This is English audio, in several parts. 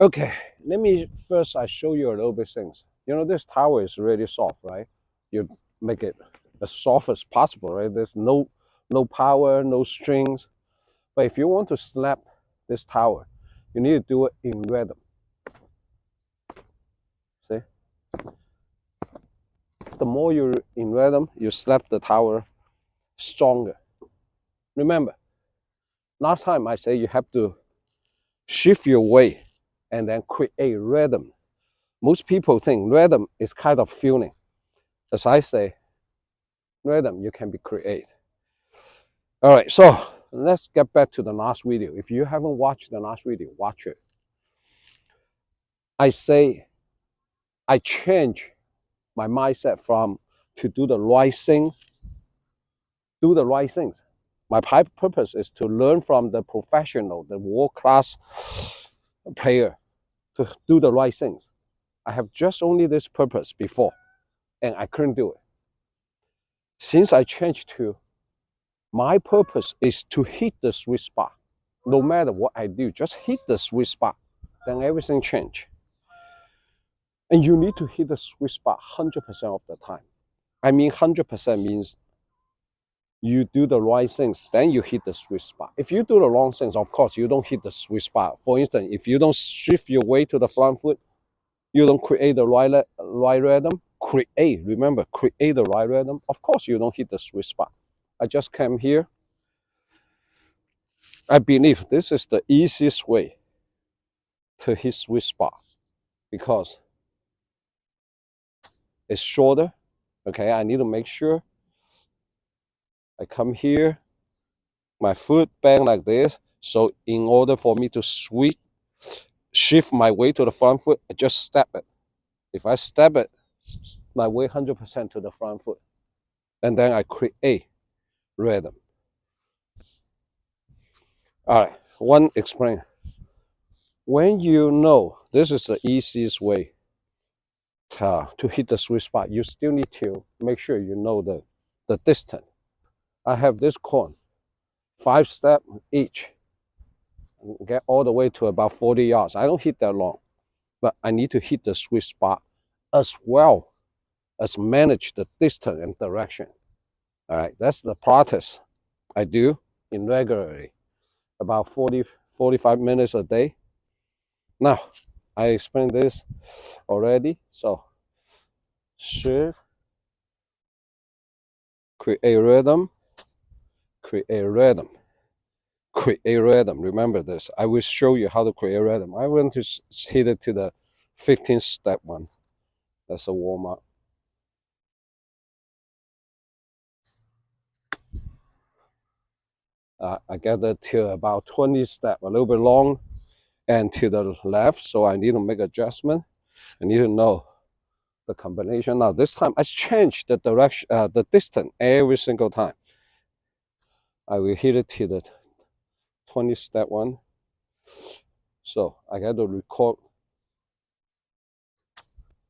Okay, let me first I show you a little bit things. You know, this towel is really soft, right? You make it as soft as possible, right? There's no power, no strings. But if you want to slap this towel, you need to do it in rhythm. See? The more you in rhythm, you slap the towel stronger. Remember, last time I say you have to shift your weight and then create rhythm. Most people think rhythm is kind of feeling. As I say, rhythm you can be create. All right, so let's get back to the last video. If you haven't watched the last video, watch it. I say I change my mindset from to do the right thing, do the right things. My purpose is to learn from the professional, the world-class player, to do the right things. I have just only this purpose before, and I couldn't do it. Since I changed to my purpose is to hit the sweet spot. No matter what I do, just hit the sweet spot. Then everything change. And you need to hit the sweet spot 100% of the time. I mean 100% means you do the right things, then you hit the sweet spot. If you do the wrong things, of course, you don't hit the sweet spot. For instance, if you don't shift your weight to the front foot, you don't create the right rhythm, remember, create the right rhythm, of course you don't hit the sweet spot. I just came here. I believe this is the easiest way to hit sweet spot because it's shorter. Okay, I need to make sure I come here, my foot bang like this. So in order for me to shift my weight to the front foot, I just step it. If I step it, my weight 100% to the front foot. And then I create rhythm. All right, one explain. When you know this is the easiest way to hit the sweet spot, you still need to make sure you know the distance. I have this corn, 5 steps each, get all the way to about 40 yards. I don't hit that long, but I need to hit the sweet spot as well as manage the distance and direction. All right, that's the practice I do in regularly, about 45 minutes a day. Now, I explained this already, so shift, create rhythm, create rhythm, create rhythm. Remember this. I will show you how to create rhythm. I want to hit it to the 15th step one. That's a warm up. I get it to about 20 step, a little bit long, and to the left. So I need to make adjustment. I need to know the combination. Now this time I change the direction, the distance every single time. I will hit it to the 20 step one. So I got to record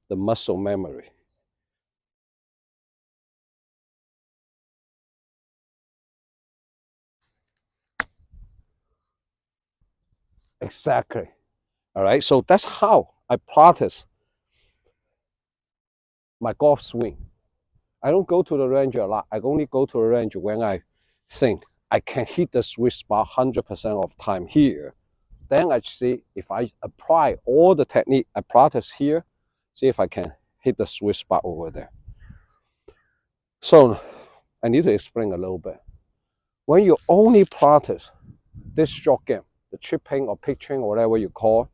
the muscle memory. Exactly. All right. So that's how I practice my golf swing. I don't go to the range a lot. I only go to the range when I think I can hit the sweet spot 100% of time here. Then I see if I apply all the technique I practice here, see if I can hit the sweet spot over there. So I need to explain a little bit. When you only practice this short game, the chipping or pitching or whatever you call,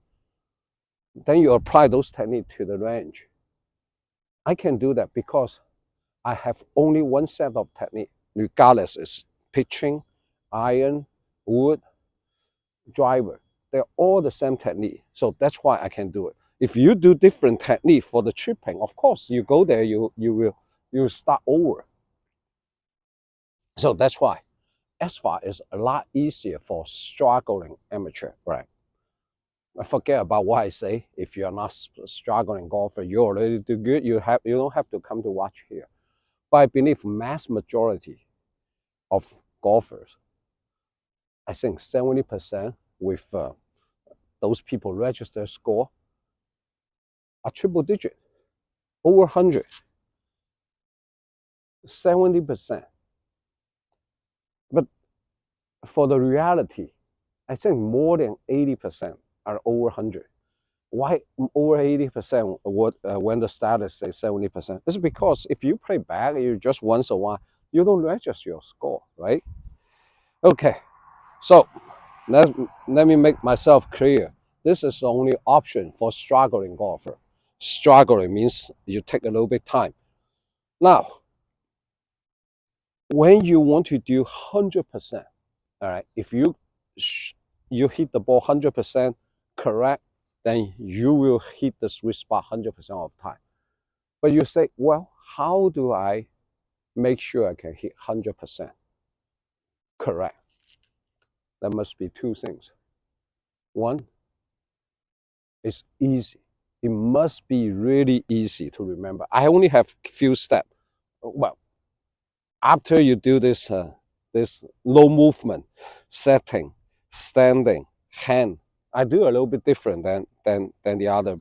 then you apply those techniques to the range. I can do that because I have only one set of technique, regardless it's pitching, iron, wood, driver. They're all the same technique. So that's why I can do it. If you do different technique for the chipping, of course you go there, you will start over. So that's why ASFA is a lot easier for struggling amateur, right? I forget about what I say. If you're not struggling golfer, you already do good. You don't have to come to watch here. But I believe mass majority of golfers, I think 70% with those people register score are triple digit, over 100, 70%. But for the reality, I think more than 80% are over 100. Why over 80% when the status says 70%? It's because if you play back, you just once a while, you don't register your score, right? Okay, so let me make myself clear. This is the only option for struggling golfer. Struggling means you take a little bit time. Now, when you want to do 100%, all right, if you hit the ball 100% correct, then you will hit the sweet spot 100% of the time. But you say, well, how do I make sure I can hit 100% correct? There must be two things. One, it's easy. It must be really easy to remember. I only have few steps. Well, after you do this low movement, setting, standing, hand, I do a little bit different than the other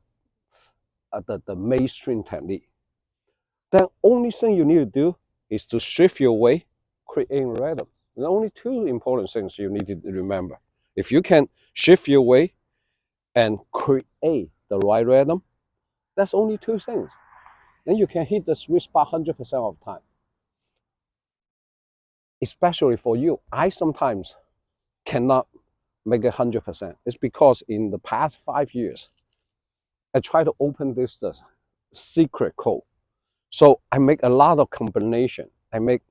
the mainstream technique. The only thing you need to do is to shift your weight, creating rhythm. The only two important things you need to remember. If you can shift your weight and create the right rhythm, that's only two things. Then you can hit the sweet spot 100% of the time. Especially for you, I sometimes cannot make it 100%. It's because in the past 5 years, I try to open this secret code. So I make a lot of combination. I make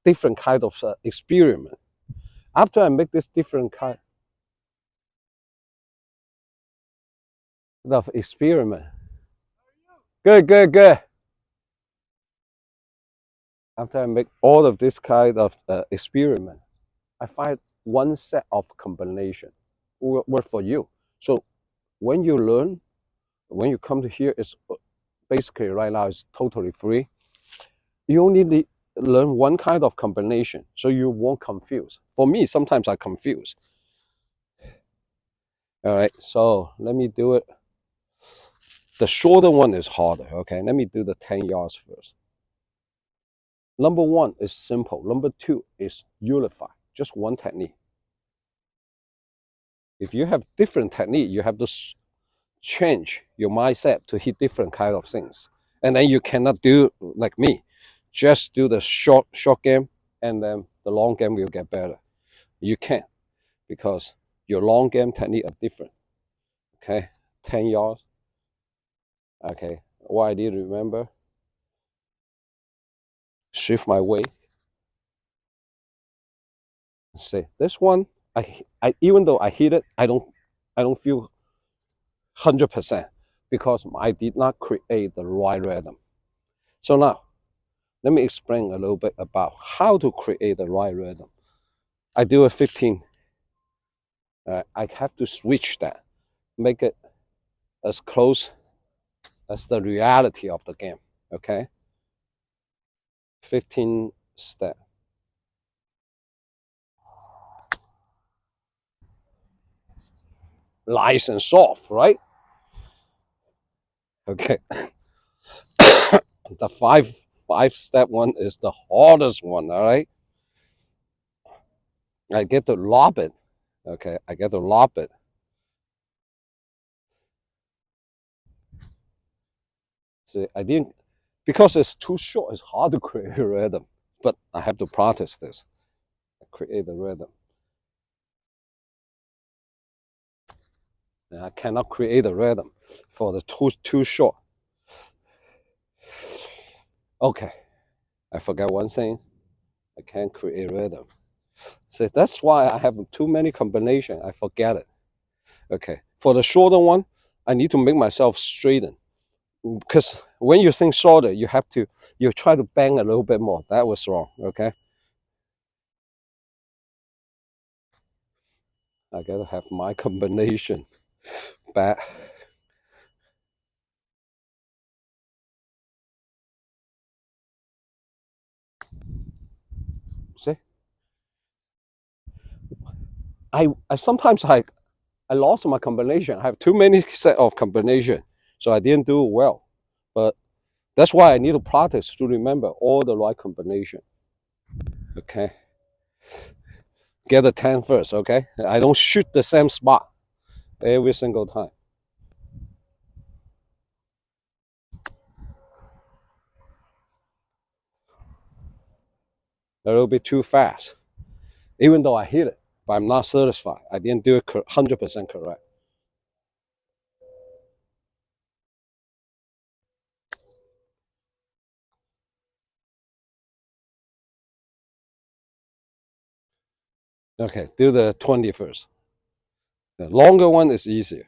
different kind of experiment. After I make this different kind of experiment, good. After I make all of this kind of experiment, I find one set of combination will work for you. So when you learn, when you come to here, it's basically right now it's totally free. You only need learn one kind of combination, so you won't confuse. For me, sometimes I confuse. All right, so let me do it. The shorter one is harder. Okay, let me do the 10 yards first. Number one is simple. Number two is unify. Just one technique. If you have different technique, you have to change your mindset to hit different kind of things. And then you cannot do like me. Just do the short game, and then the long game will get better. You can't, because your long game technique are different. Okay, 10 yards. Okay, what I did remember, shift my weight. Say this one, I even though I hit it, I don't feel 100% because I did not create the right rhythm. So now, let me explain a little bit about how to create the right rhythm. I do a 15. I have to switch that, make it as close as the reality of the game. Okay, 15 step. Nice and soft, right? Okay. The five step one is the hardest one. All right. I get to lob it. Okay, I get to lob it. See, I didn't, because it's too short. It's hard to create a rhythm. But I have to practice this. I create the rhythm. And I cannot create a rhythm for the too short. Okay, I forgot one thing. I can't create rhythm. So that's why I have too many combinations. I forget it. Okay, for the shorter one, I need to make myself straighten. Because when you think shorter, you try to bang a little bit more. That was wrong. Okay, I gotta have my combination back. See, I sometimes I lost my combination. I have too many set of combination, so I didn't do well. But that's why I need to practice to remember all the right combination. Okay. Get the 10 first, okay? I don't shoot the same spot every single time. A little bit too fast. Even though I hit it, but I'm not satisfied. I didn't do it 100% correct. Okay, do the 20 first. The longer one is easier.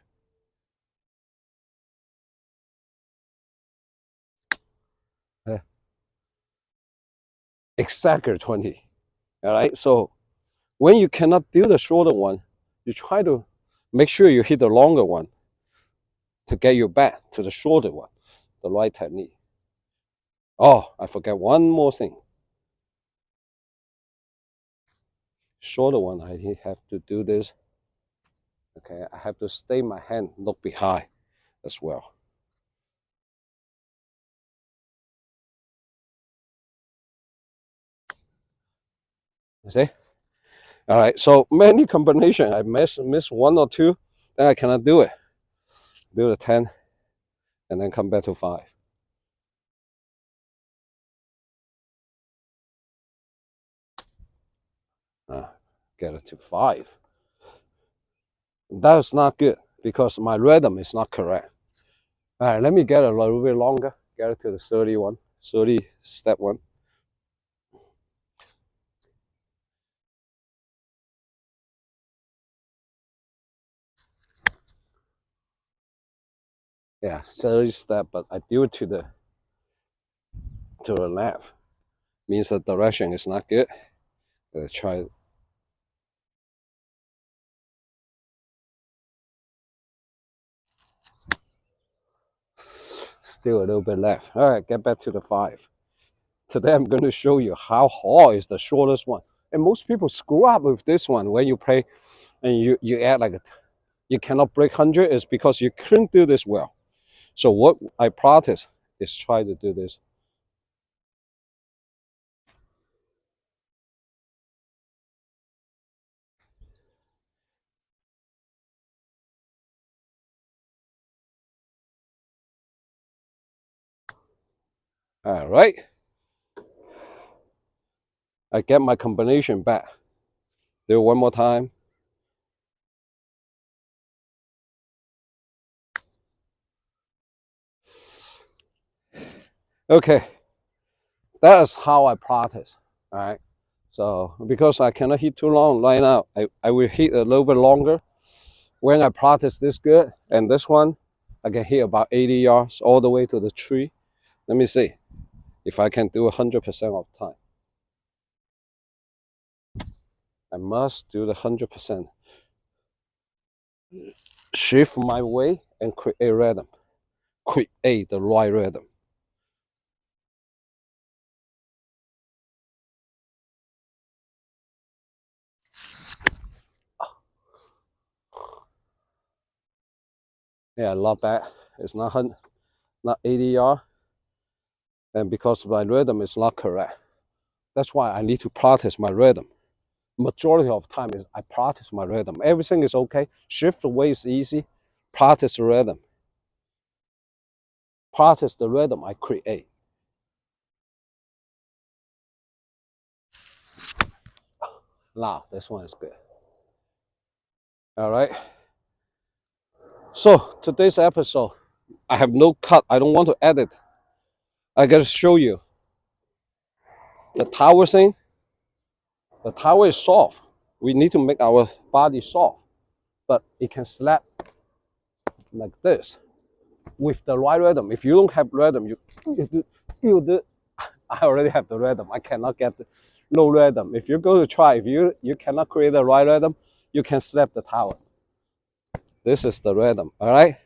Exactly 20. All right, so when you cannot do the shorter one, you try to make sure you hit the longer one to get you back to the shorter one, the right technique. Oh, I forgot one more thing. Shorter one, I have to do this. Okay, I have to stay my hand, look behind as well. You see? All right, so many combination. I miss one or two, then I cannot do it. Do the 10, and then come back to 5. Get it to 5. That's not good because my rhythm is not correct. All right, let me get a little bit longer. Get it to the 31, 30 step 1. Yeah, 30 step, but I do it to the left. Means the direction is not good. Let's try. Still a little bit left. All right, get back to the 5. Today I'm going to show you how hard is the shortest one. And most people screw up with this one when you play and you add like you cannot break 100 is because you couldn't do this well. So what I practice is try to do this. All right. I get my combination back. Do it one more time. Okay. That is how I practice. All right. So because I cannot hit too long right now, I will hit a little bit longer. When I practice this good, and this one, I can hit about 80 yards all the way to the tree. Let me see if I can do 100% of the time. I must do the 100%. Shift my way and create a rhythm. Create the right rhythm. Yeah, not bad. It's not 80 yards, and because my rhythm is not correct. That's why I need to practice my rhythm. Majority of time is I practice my rhythm. Everything is okay. Shift the way is easy. Practice the rhythm. Practice the rhythm I create. Now this one is good. All right. So today's episode, I have no cut. I don't want to edit. I gotta show you the tower thing. The tower is soft. We need to make our body soft, but it can slap like this with the right rhythm. If you don't have rhythm, you do. I already have the rhythm. I cannot get the no rhythm. If you go to try, if you cannot create the right rhythm, you can slap the tower. This is the rhythm. All right.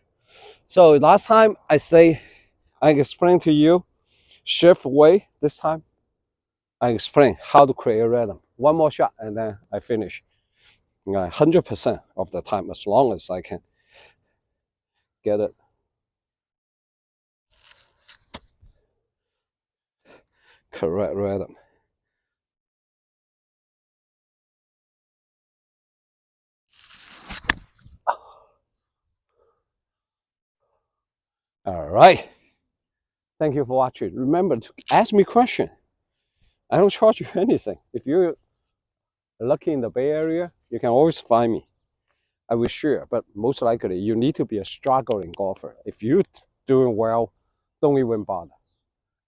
So last time I explained to you shift way. This time I explain how to create a rhythm. One more shot and then I finish. 100% of the time, as long as I can get it correct rhythm. All right. Thank you for watching. Remember to ask me questions. I don't charge you anything. If you're lucky in the Bay Area, you can always find me. I will share, but most likely you need to be a struggling golfer. If you're doing well, don't even bother.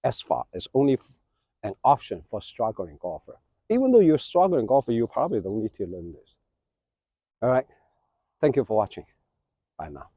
ASFA is only an option for struggling golfer. Even though you're struggling golfer, you probably don't need to learn this. All right. Thank you for watching. Bye now.